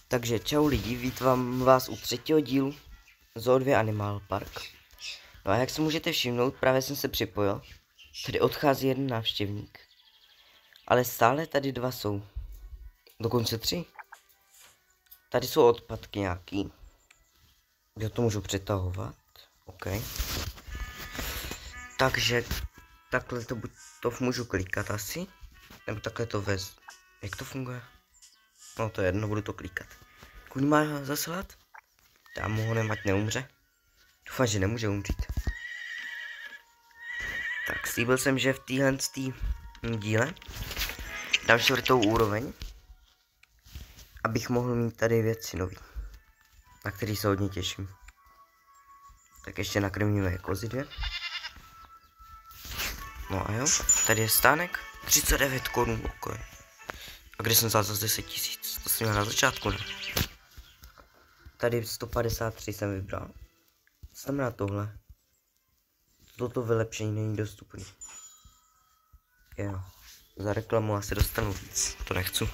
Takže čau lidi, vítám vás u třetího dílu Zoo 2 Animal Park. No a jak se můžete všimnout, právě jsem se připojil. Tady odchází jeden návštěvník. Ale stále tady dva jsou. Dokonce 3. Tady jsou odpadky nějaký. Já to můžu přetahovat. OK. Takže takhle to buď to můžu klikat asi. Nebo takhle to vez. Jak to funguje? No to je jedno, budu to klikat. Kuň má zaslat? Já mu ho nemať neumře. Doufám, že nemůže umřít. Tak slíbil jsem, že v téhle díle dám 4. úroveň, abych mohl mít tady věci nový, na který se hodně těším. Tak ještě nakrmíme kozy 2. No a jo, tady je stánek, 39 korun, ok. A kde jsem vzal za 10 000? To jsem měl na začátku, ne? Tady 153 jsem vybral. Co znamená tohle? Toto vylepšení není dostupný. Jo, za reklamu asi dostanu víc, to nechci.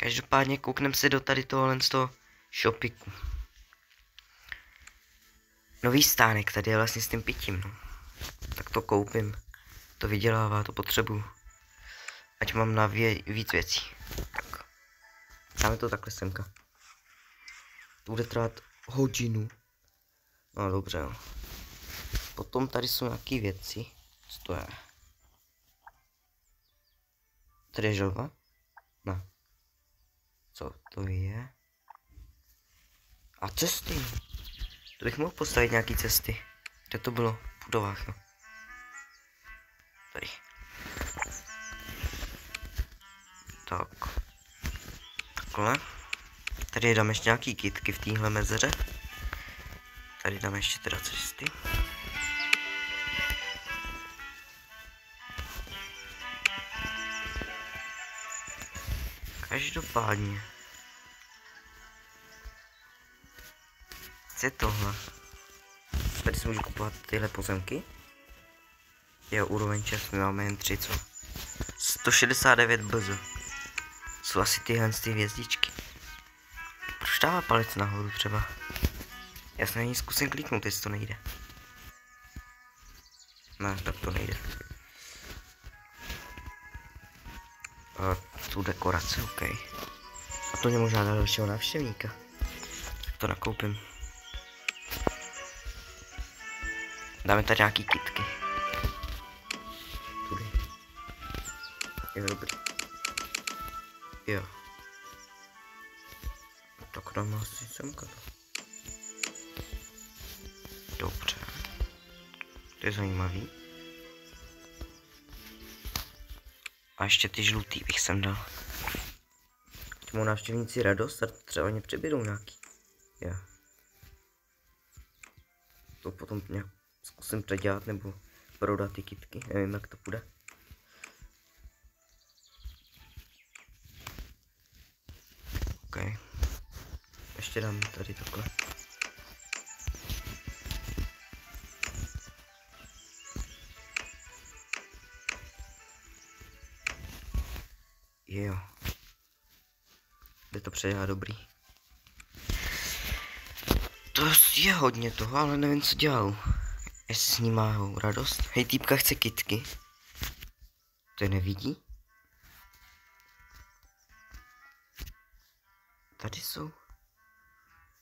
Každopádně koukneme si do tady tohohle z toho shopiku. Nový stánek tady je vlastně s tím pitím, no. Tak to koupím. To vydělává, to potřebuju. Ať mám na víc věcí. Tak. Dáme to takhle semka. To bude trvat hodinu. No dobře, jo. Potom tady jsou nějaké věci. Co to je? Tady je želva? Ne. Co to je? A cesty. To bych mohl postavit nějaký cesty. Kde to bylo? V budovách, jo. Tady. Tak. Takhle. Tady dám ještě nějaký kytky v téhle mezeře. Tady dám ještě teda cesty. Každopádně. Co je tohle? Tady si můžu kupovat tyhle pozemky. Jo, úroveň 6, my máme jen 3, co? 169 bz. Jsou asi tyhle z ty hvězdičky. Proč dává palec nahoru třeba? Já se na ní zkusím kliknout, jestli to nejde. Ne, tak to nejde. Tu dekoraci, OK. A to mě možná dá dalšího návštěvníka. Tak to nakoupím. Dáme tady nějaký kytky. Tudy. Jo, dobrý. Jo. Tak dáme asi semka to. Dobře. To je zajímavý. A ještě ty žlutý bych sem dal. Můj návštěvníci radost a třeba mě přibydou nějaký. Jo. To potom nějak zkusím předělat nebo prodat ty kytky. Nevím, jak to půjde. OK. Ještě dám tady takhle. Jo. Jde to předělat dobrý. To je hodně toho, ale nevím, co dělal. Jestli s ním má radost. Hej, týpka chce kytky. To je nevidí? Tady jsou.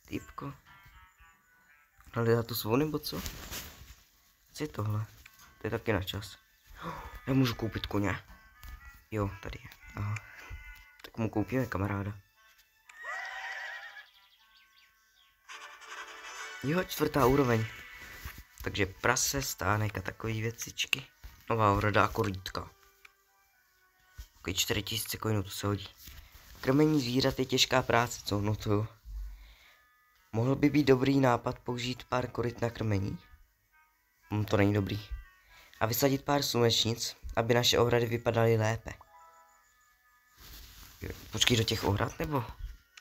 Týpko. Hledá tu svou nebo co? Co je tohle? To je taky na čas. Já můžu koupit koně. Jo, tady je. Aha. Tak mu koupíme kamaráda. Jo, 4. úroveň. Takže prase, stánek a takové věcičky. Nová ohrada a korítka. Ok, 4000 coinů, to se hodí. Krmení zvířat je těžká práce, co? No to jo. Mohl by být dobrý nápad použít pár koryt na krmení? To není dobrý. A vysadit pár slunečnic, aby naše ohrady vypadaly lépe. Počkej, do těch ohrad, nebo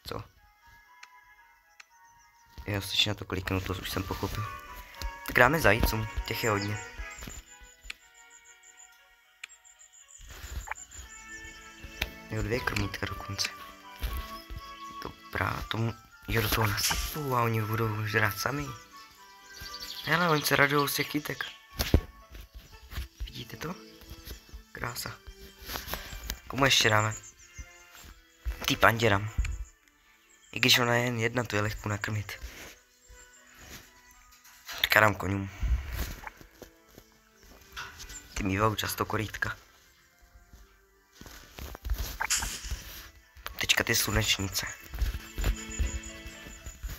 co? Já si na to kliknu, to už jsem pochopil. Tak dáme zajícům, těch je hodně. Jo, 2 krmítka dokonce. Dobrá, tomu jo, do toho nasypu a oni budou žrát sami. Hele, oni se radujou z těch kytek. Vidíte to? Krása. Komu ještě dáme? Ty pandě dám. I když ona je jen jedna, to je lehkou nakrmit. Teďka dám koňům. Ty mývají často korítka. Teďka ty slunečnice.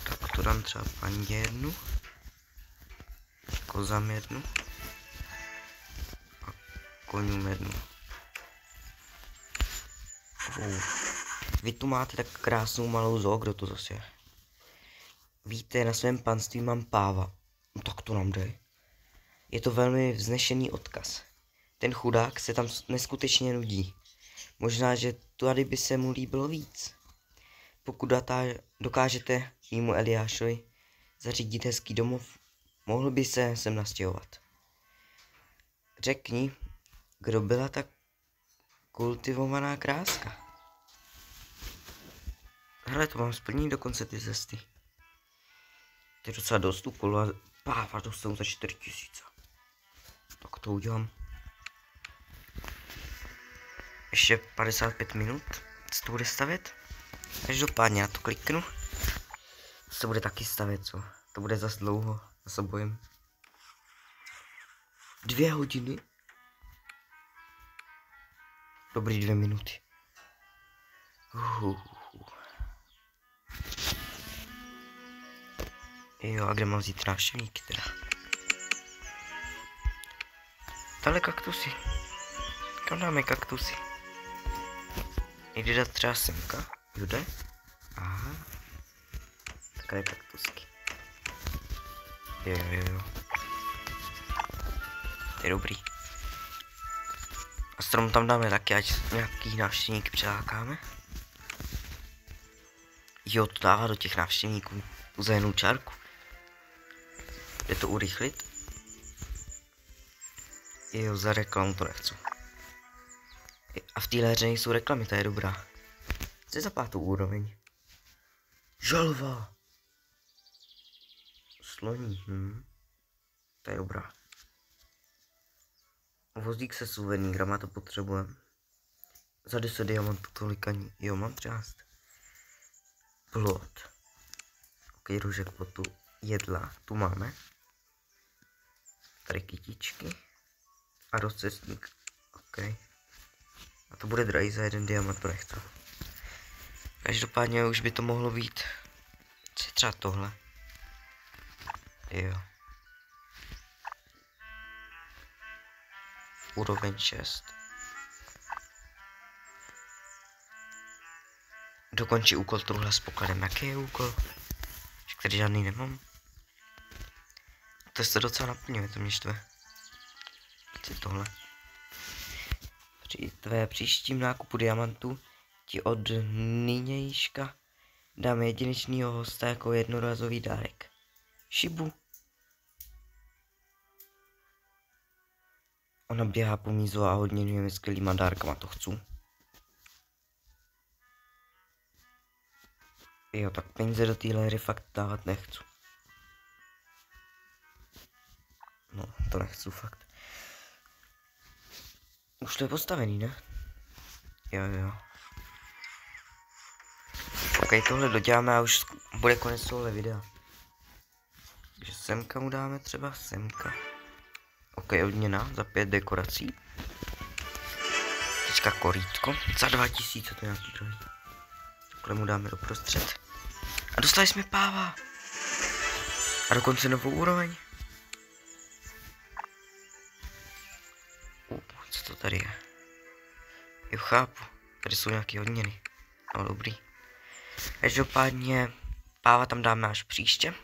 Tak to dám třeba pandě jednu. Kozám jednu. A koňům jednu. Vy tu máte tak krásnou malou zoo, kdo to zase je. Víte, na svém panství mám páva. No tak to nám dej. Je to velmi vznešený odkaz. Ten chudák se tam neskutečně nudí. Možná, že tady by se mu líbilo víc. Pokud dokážete mému Eliášovi zařídit hezký domov, mohl by se sem nastěhovat. Řekni, kdo byla tak kultivovaná kráska. Hele, to mám splnit dokonce ty cesty. To je docela dost úkolů a páva dostanu za 4000. Tak to udělám. Ještě 55 minut se to bude stavět. Každopádně já to kliknu. To se bude taky stavět, co? To bude zas dlouho, já se bojím. 2 hodiny? Dobrý 2 minuty. Jo, a kde mám vzít návštěvníky teda? Tady kaktusy. Kam dáme kaktusy? Jde dát třeba semka. Jude? Aha. Takové kaktusky. Jo. To je dobrý. A strom tam dáme taky, ať nějaký návštěvníky přilákáme. Jo, to dává do těch návštěvníků za jednou čárku. Jde to urychlit? Jo, za reklamu to nechci. A v téhle hře nejsou reklamy, ta je dobrá. Co je za 5. úroveň? Želva! Sloní, to je dobrá. Vozík se suvenýrama, to potřebujeme. Za 10 diamantů tolik ani. Jo, mám třást. Plot. Ok, růžek plotu. Jedla, tu máme. Tady kytičky. A rozcestník. Ok. A to bude drahý za 1 diamant, to nechci. Každopádně už by to mohlo být. Co je třeba tohle? Jo. Úroveň 6. Dokončí úkol truhle s pokladem. Jaký je úkol? Který žádný nemám. To se docela naplňuje, to mě štve. Co je tohle? Při tvé příštím nákupu diamantů ti od nynějška dáme jedinečného hosta jako jednorazový dárek. Šibu. Ona běhá po mízu a odměňuje mi skvělýma dárkama, to chci. Jo, tak peníze do téhle hry fakt dávat nechci. No, to nechci fakt. Už to je postavený, ne? Jo. Ok, tohle doděláme a už bude konec tohle videa. Takže semka mu dáme třeba, semka. Ok, odměna za 5 dekorací. Teďka korítko, za 2000, to je nějaký druhý. Takhle mu dáme doprostřed. A dostali jsme páva. A dokonce novou úroveň. Co to tady je? Jo, chápu. Tady jsou nějaké odměny. No, dobrý. Každopádně páva tam dáme až příště.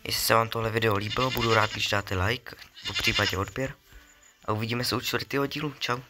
Jestli se vám tohle video líbilo, budu rád, když dáte like, po případě odběr. A uvidíme se u 4. dílu. Čau.